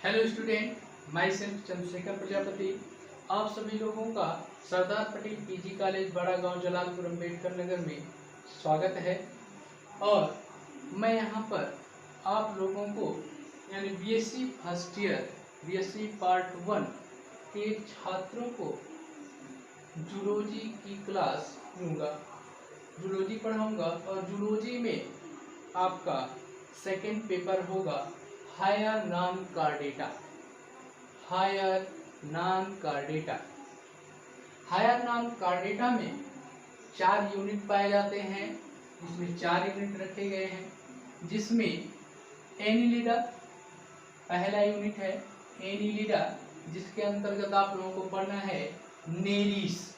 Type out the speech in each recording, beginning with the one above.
Hello student, my self Chandrashekhar Prajapati. आप सभी लोगों का सरदार पटेल पीजी कॉलेज बड़ा गांव जलालपुर अम्बेडकर नगर में स्वागत है। और मैं यहां पर आप लोगों को यानी BSc first year BSc part 1 के छात्रों को जूलॉजी की क्लास लूँगा, जूलॉजी पढ़ाऊँगा। और जूलॉजी में आपका सेकेंड पेपर होगा higher non chordata. Higher non chordata higher non chordata में 4 यूनिट पाए जाते हैं। इसमें 4 यूनिट रखे गए हैं, जिसमें एनिलिडा पहला यूनिट है। एनिलिडा जिसके अंतर्गत आप लोगों को पढ़ना है नेरिस।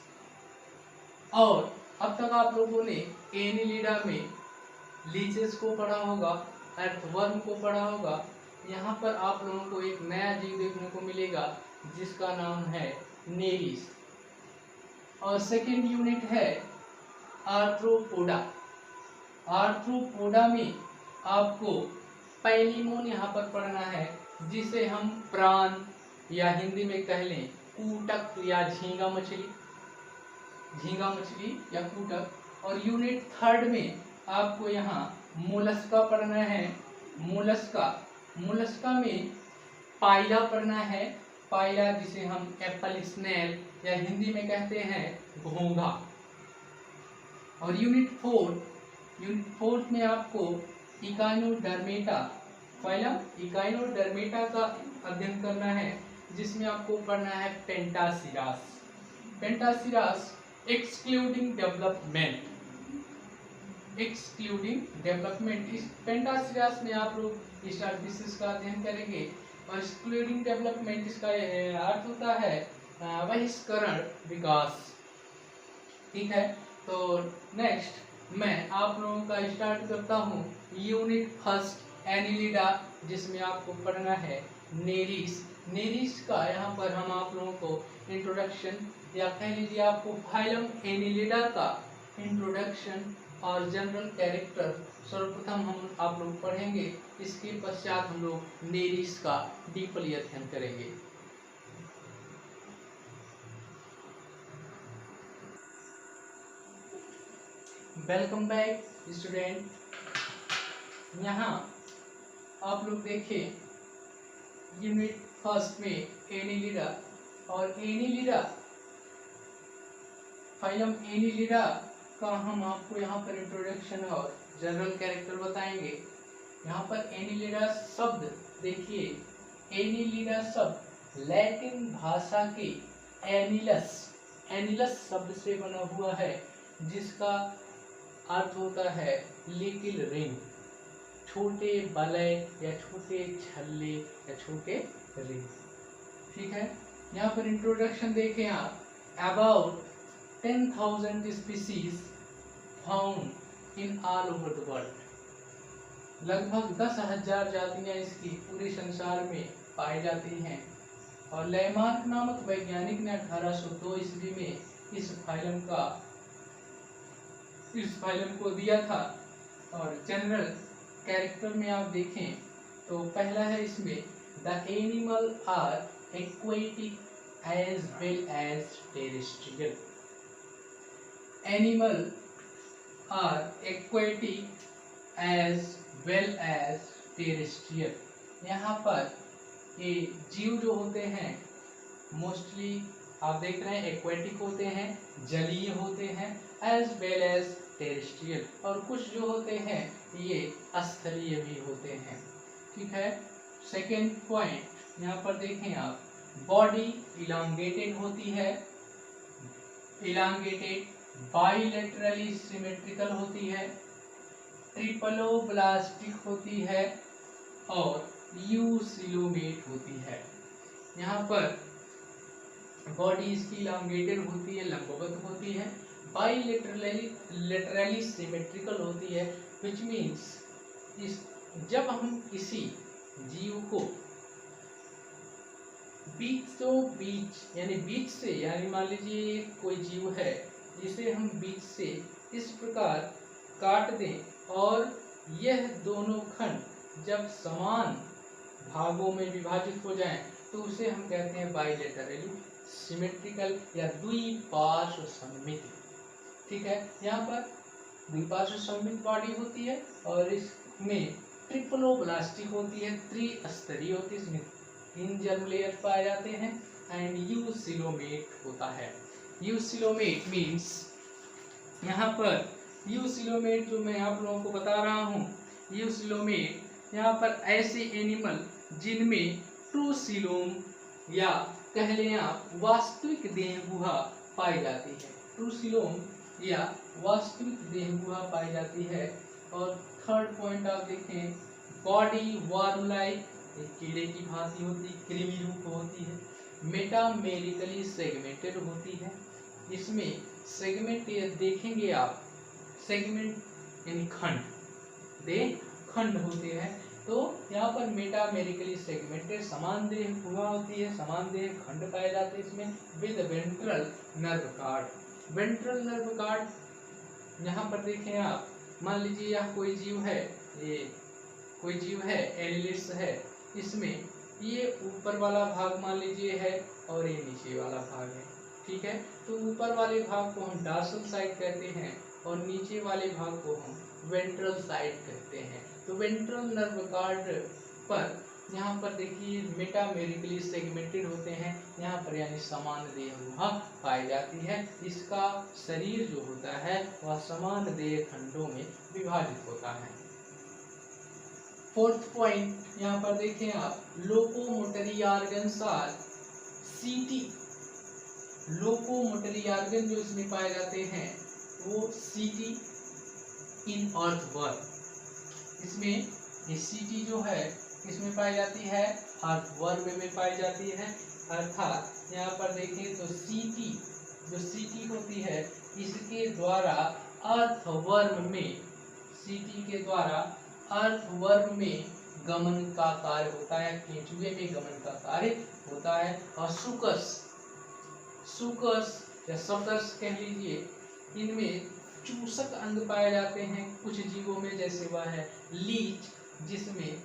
और अब तक आप लोगों ने एनिलिडा में लीचेस को पढ़ा होगा, अर्थवर्म को पढ़ा होगा। यहाँ पर आप लोगों को एक नया जीव देखने को मिलेगा जिसका नाम है नेरिस। और सेकेंड यूनिट है आर्थ्रोपोडा। आर्थ्रोपोडा में आपको पैलिमोन यहाँ पर पढ़ना है, जिसे हम प्राण या हिंदी में कह लें कूटक या झींगा मछली या कूटक। और यूनिट थर्ड में आपको यहाँ मोलस्का पढ़ना है। मोलस्का में पाइला पढ़ना है। पाइला जिसे हम एप्पल स्नेल या हिंदी में कहते हैं घोंघा। और यूनिट फोर्थ में आपको इकाइनोडर्मेटा इकाइनोडर्मेटा का अध्ययन करना है, जिसमें आपको पढ़ना है पेंटासिरास एक्सक्लूडिंग डेवलपमेंट। इस पेंटासिरास में आप लोग स्टार्टिसिस का अध्ययन करेंगे। और एक्सक्लूडिंग डेवलपमेंट इसका अर्थ होता है बहिष्करण विकास। ठीक है, तो नेक्स्ट मैं आप लोगों का स्टार्ट करता हूँ यूनिट फर्स्ट एनिलिडा, जिसमें आपको पढ़ना है नेरिस का। यहाँ पर हम आप लोगों को इंट्रोडक्शन या कह लीजिए आपको फाइलम एनिलिडा का इंट्रोडक्शन और जनरल कैरेक्टर सर्वप्रथम हम आप लोग पढ़ेंगे। इसके पश्चात हम लोग नेरिस का डीपली अध्ययन करेंगे। Welcome back student. यहाँ आप लोग देखें यूनिट फर्स्ट में एनिलिडा। और एनिलिडा फाइलम एनिलिडा का हम आपको यहाँ पर इंट्रोडक्शन और जनरल कैरेक्टर बताएंगे। यहाँ पर एनिलिडा शब्द देखिए, एनिलिडा शब्द लैटिन भाषा के एनिलस शब्द से बना हुआ है, जिसका अर्थ होता है लिटिल रिंग, छोटे बलय या छोटे छल्ले या छोटे रिंग। ठीक है, यहाँ पर इंट्रोडक्शन देखें आप। About 10,000 species found in all over the world. लगभग 10,000 जातियां इसकी पूरे संसार में पाई जाती हैं। और लैमार्क नामक वैज्ञानिक ने 1802 ईस्वी में इस फाइलम को दिया था। और जनरल कैरेक्टर में आप देखें तो पहला है इसमें the animal are aquatic as well as terrestrial. Animal are aquatic as well as terrestrial. यहाँ पर ये जीव जो होते हैं मोस्टली आप देख रहे हैं एक्वेटिक होते हैं, जलीय होते हैं, एज वेल एज टेरेस्ट्रियल। और कुछ जो होते हैं ये स्थलीय भी होते हैं। ठीक है, सेकेंड पॉइंट यहाँ पर देखें आप, बॉडी इलांगेटेड होती है, इलांगेटेड बाइलेटरली सिमेट्रिकल होती है, ट्रिपलोब्लास्टिक होती है और यूसिलोमेट होती है। यहाँ पर बॉडी इसकी इलांगेटेड होती है, लंबवत होती है, बाइलेटरली सिमेट्रिकल होती है, विच मीन्स जब हम किसी जीव को बीच से यानी मान लीजिए कोई जीव है जिसे हम बीच से इस प्रकार काट दें और यह दोनों खंड जब समान भागों में विभाजित हो जाएं तो उसे हम कहते हैं बाइलेटरली सिमेट्रिकल या द्विपार्श्व सममित। ठीक है, यहाँ पर द्विपार्श्व सममित बॉडी होती है और इसमें ट्रिपलोब्लास्टिक होती है, त्रिस्तरीय होती है, इसमें 3 जर्म लेयर पाए जाते हैं एंड यूसिलोमेट होता है। यूसिलोमेट मीन्स यहाँ पर यूसिलोमेट जो मैं आप लोगों को बता रहा हूँ, यूसिलोमेट यहाँ पर ऐसे एनिमल जिनमें ट्रूसिलोम या कह लें आप वास्तविक देह गुहा पाई जाती है, ट्रूसिलोम या वास्तविक देह गुहा पाई जाती है। और थर्ड पॉइंट आप देखें, बॉडी वर्म लाइक, कीड़े की भांति होती, कृमि रूप होती है, मेटामेरिकली सेगमेंटेड होती है। इसमें सेगमेंट देखेंगे आप, सेगमेंट यानी खंड, दे खंड होते हैं, तो यहाँ पर मेटामेरिकली सेगमेंटेड समान देह गुहा होती है, समान देह खंड पाए जाते हैं इसमें, with ventral nerve card. Ventral nerve card यहाँ पर देखें आप, मान लीजिए यह कोई जीव है, ये कोई जीव है, एनिलिड्स है, इसमें ये ऊपर वाला भाग मान लीजिए है और ये नीचे वाला भाग है। ठीक है, तो ऊपर वाले भाग को हम डॉर्सल साइड कहते हैं और नीचे वाले भाग को हम वेंट्रल साइड कहते हैं। तो वेंट्रल नर्व कार्ड पर यहाँ पर देखिए मेटामेरिकली सेगमेंटेड होते हैं, यहाँ पर यानी समान देह गुहा पाई जाती है। इसका शरीर जो होता है वह समान देह खंडों में विभाजित होता है। फोर्थ पॉइंट यहाँ पर देखें आप, लोकोमोटरी ऑर्गन्स आर सीटी। लोकोमोटरी ऑर्गन जो इसमें पाए जाते हैं वो सीटी इन अर्थवर्म। इसमें ये सीटी जो है इसमें पाई जाती है, अर्थवर्म में पाई जाती है। अर्थात यहाँ पर देखें तो सीटी, जो सीटी होती है इसके द्वारा अर्थवर्म में, सीटी के द्वारा अर्थवर्म में गमन का कार्य होता है, केंचुए में गमन का कार्य होता है। और सुकस, सुकस या सकस कह लीजिए, इनमें चूसक अंग पाए जाते हैं कुछ जीवों में, जैसे वह है लीच, जिसमें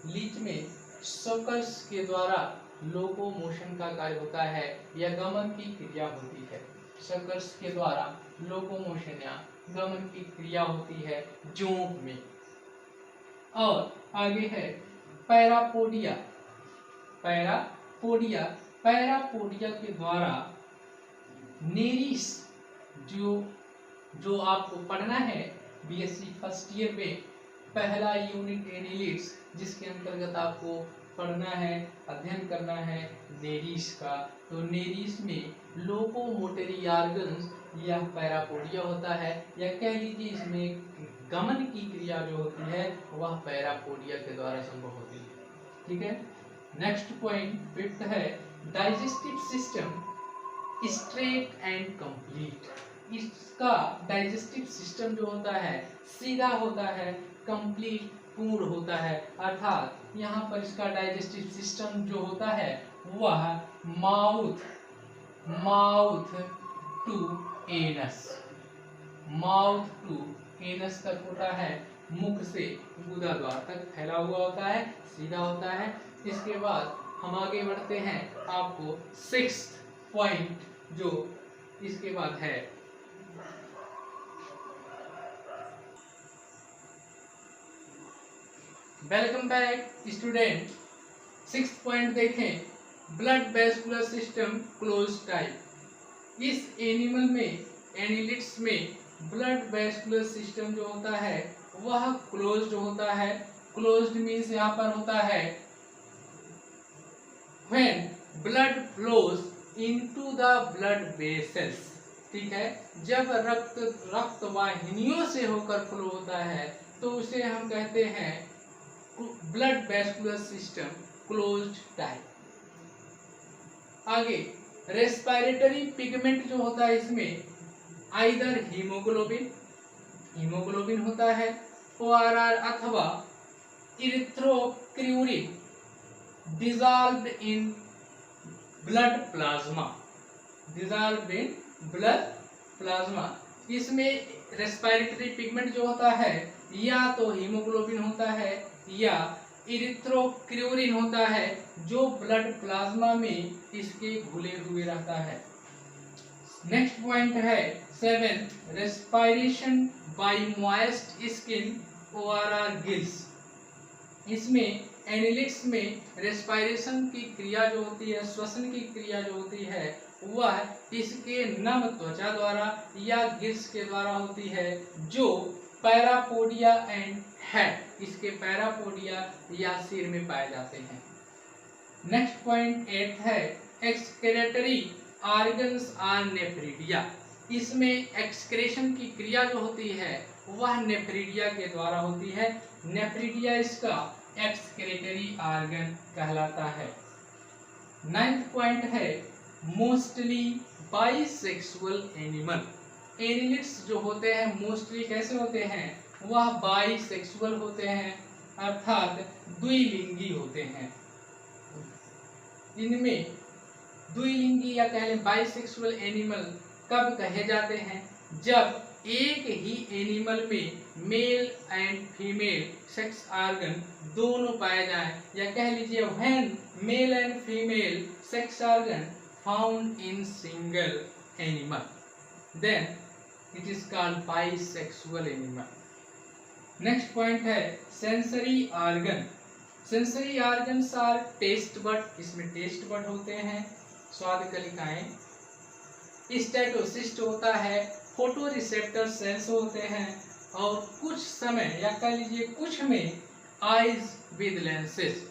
लीच में सकस के द्वारा लोकोमोशन का कार्य होता है या गमन की क्रिया होती है। सकस के द्वारा लोकोमोशन या गमन की क्रिया होती है जोंक में। और आगे है पैरापोडिया। पैरापोडिया, पैरापोडिया के द्वारा नेरिस, जो आपको पढ़ना है बीएससी फर्स्ट ईयर में, पहला यूनिट एनिलिड्स, जिसके अंतर्गत आपको पढ़ना है, अध्ययन करना है नेरिस का। तो नेरिस में लोकोमोटरी ऑर्गन्स या पैरापोडिया होता है, या कह लीजिए इसमें गमन की क्रिया जो होती है वह पैरापोडिया के द्वारा संभव होती है। ठीक है, नेक्स्ट पॉइंट फिफ्थ है digestive system straight and complete. इसका डाइजेस्टिव सिस्टम जो होता है सीधा होता है, कंप्लीट पूर्ण होता है। अर्थात यहाँ पर इसका डाइजेस्टिव सिस्टम जो होता है वह mouth to anus, mouth to anus तक होता है, मुख से गुदा द्वार तक फैला हुआ होता है, सीधा होता है। इसके बाद हम आगे बढ़ते हैं, आपको सिक्स्थ पॉइंट जो इसके बाद है welcome back student. Sixth point देखें, blood vascular system close type. इस एनिमल में, एनिलिड्स में ब्लड वेस्कुलर सिस्टम जो होता है वह क्लोज्ड होता है। क्लोज्ड मीन्स यहाँ पर होता है when blood flows into the blood vessels। ठीक है, जब रक्त वाहिनियों से होकर फ्लो होता है तो उसे हम कहते हैं blood vascular system closed type. आगे रेस्पिरेटरी पिगमेंट जो होता है इसमें आइदर हीमोग्लोबिन होता है, ORR अथवा इरिथ्रोक्रिउरिन dissolved in blood plasma, dissolved in blood plasma। इसमें रेस्पिरेटरी पिगमेंट जो होता है या तो हीमोग्लोबिन होता है या इरिथ्रोक्यूरिन होता है जो ब्लड प्लाज्मा में इसके घुले हुए रहता है। नेक्स्ट पॉइंट है 7, respiration bye moist skin ORR gills. इसमें एनिलिट्स में रेस्पिरेशन की क्रिया जो होती है, श्वसन की क्रिया जो होती है, वह इसके नम त्वचा द्वारा या गिल्स के द्वारा होती है, जो पैरापोडिया एंड हेड, इसके पैरापोडिया या सिर में पाए जाते हैं। नेक्स्ट पॉइंट 8 है एक्सक्रेटरी ऑर्गन्स आर नेफ्रिडिया। इसमें एक्सक्रेशन की क्रिया जो होती है वह नेफ्रिडिया के द्वारा होती है। नेफ्रिडिया इसका एक्सक्रेटरी ऑर्गन कहलाता है। 9th पॉइंट है मोस्टली बाइसेक्सुअल एनिमल। एनिलिट्स जो होते हैं मोस्टली कैसे होते हैं, वह बाइसेक्सुअल होते हैं, अर्थात द्विलिंगी होते हैं। इनमें द्विलिंगी या कह लें बाइसेक्सुअल एनिमल कब कहे जाते हैं, जब एक ही एनिमल में male and female sex organ दोनों पाए जाएं, या कह लीजिए when male and female sex organ found in single animal, then it is called bisexual animal. Next point है sensory organ. Sensory organs are taste bud, इसमें taste बड होते हैं, स्वाद कलिकाएं, स्टेटोसिस्ट होता है, फोटो रिसेप्टर सेल्स होते हैं, और कुछ समय या कह लीजिए कुछ में आईज विद लेंसेस,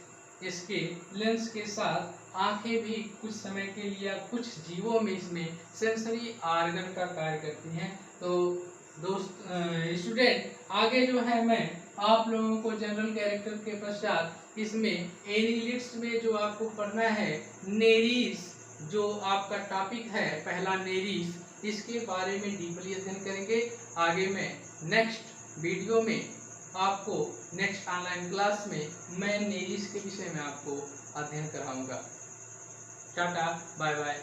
इसके लेंस के साथ आंखें भी कुछ समय के लिए या कुछ जीवों में इसमें सेंसरी ऑर्गन का कार्य करती हैं। तो दोस्त स्टूडेंट, आगे जो है मैं आप लोगों को जनरल कैरेक्टर के पश्चात इसमें एनिलिट्स में जो आपको पढ़ना है नेरीज, जो आपका टॉपिक है पहला नेरीज, इसके बारे में डीपली अध्ययन करेंगे। आगे मैं नेक्स्ट वीडियो में आपको नेक्स्ट ऑनलाइन क्लास में मैं नेरीज के विषय में आपको अध्ययन कराऊंगा। Tata, bye bye.